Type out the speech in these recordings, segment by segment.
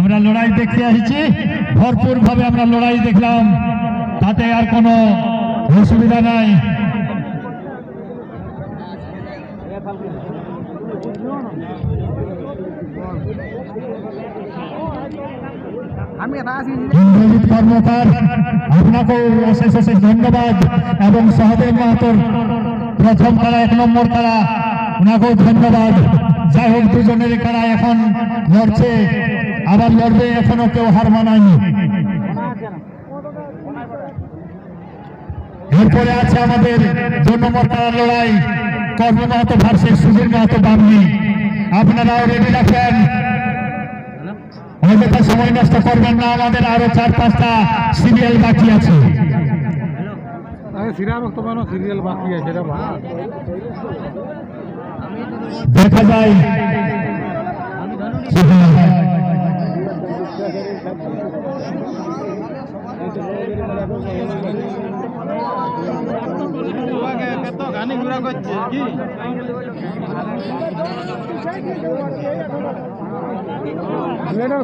আমরা লড়াই দেখতে আসছি, ভরপুর ভাবে আমরা লড়াই দেখলাম, তাতে আর কোনো অসুবিধা নাই। ইন্দ্রজিৎ কর্মকার, আপনাকেও অশেষ অশেষ ধন্যবাদ, এবং সহদেব মাহাতোর প্রথম খেলা 1 নম্বর খেলা, ওনাকেও ধন্যবাদ। যাই হোক, দুজনের খেলা এখন লড়ছে, আবার লড়বে, এখনো কেউ হার মানায়নি। এরপরে আছে আমাদের 2 নম্বর খেলার লড়াই, কর্ম মাহাতো ভার্সেস সুধীর মাহাতো বামনি। আপনারাও রেডি রাখেন, অযথা সময় নষ্ট করবেন না, আমাদের আরো 4-5টা সিরিয়াল বাকি আছে। দেখা যায়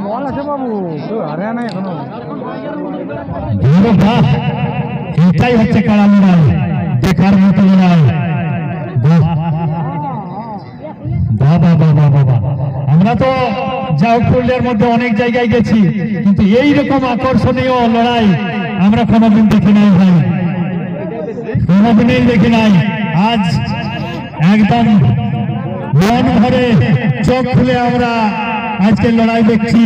বল আছে বাবু, হারে না এখনো। এটাই হচ্ছে কারা লড়াই, দেখার মতো লড়াই। আমরা তো পুরুলিয়ার মধ্যে অনেক জায়গায় গেছি, কিন্তু এইরকম আকর্ষণীয় লড়াই আমরা কোনোদিন দেখি নাই ভাই, কোনোদিনই দেখি নাই। আজ একদম মন ভরে চোখ খুলে আমরা আজকে লড়াই দেখছি।